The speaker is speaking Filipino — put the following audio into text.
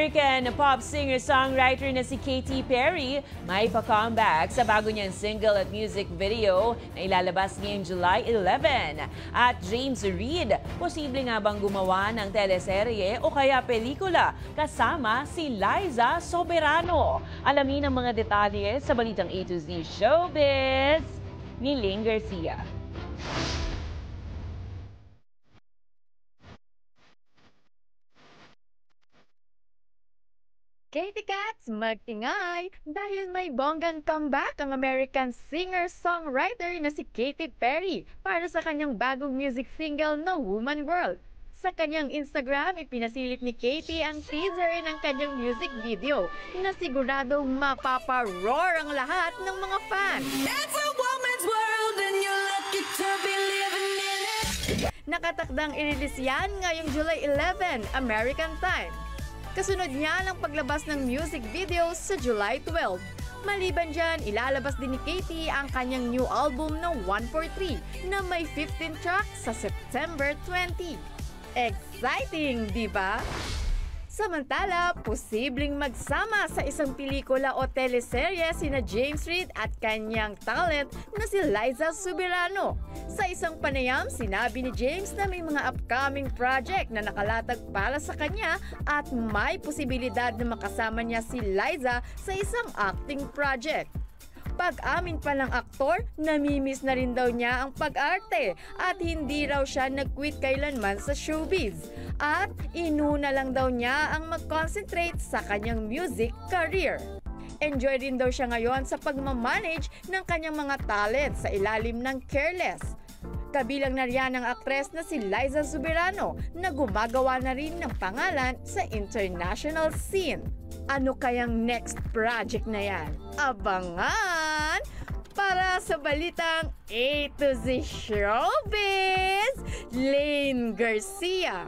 American pop singer-songwriter na si Katy Perry may pa-comeback sa bago niyang single at music video na ilalabas ngayong July 11. At James Reid, posible nga bang gumawa ng teleserye o kaya pelikula kasama si Liza Soberano? Alamin ang mga detalye sa balitang A to Z Showbiz ni Ling Garcia. Katy Cats, magtingay! Dahil may bonggang comeback ang American singer-songwriter na si Katy Perry para sa kanyang bagong music single na Woman World. Sa kanyang Instagram, ipinasilit ni Katy ang teaser ng kanyang music video na siguradong mapapa-roar ang lahat ng mga fans. It's a woman's world and you're lucky to be living in it. Nakatakdang i-release yan ngayong July 11, American time. Kasunod niya ang paglabas ng music video sa July 12. Maliban dyan, ilalabas din ni Katy ang kanyang new album na 143 na may 15 tracks sa September 20. Exciting, di ba? Samantala, posibleng magsama sa isang pelikula o teleserye sina James Reid at kanyang talent na si Liza Soberano. Sa isang panayam, sinabi ni James na may mga upcoming project na nakalatag para sa kanya at may posibilidad na makasama niya si Liza sa isang acting project. Pag-amin pa ng aktor, namimiss na rin daw niya ang pag-arte at hindi raw siya nag-quit kailanman sa showbiz. At inuna lang daw niya ang mag-concentrate sa kanyang music career. Enjoy din daw siya ngayon sa pagmamanage ng kanyang mga talent sa ilalim ng Careless. Kabilang na riyan ang aktres na si Liza Soberano na gumagawa na rin ng pangalan sa international scene. Ano kayang next project na yan? Abangan! Para sa balitang A to Z Showbiz, Ling Garcia.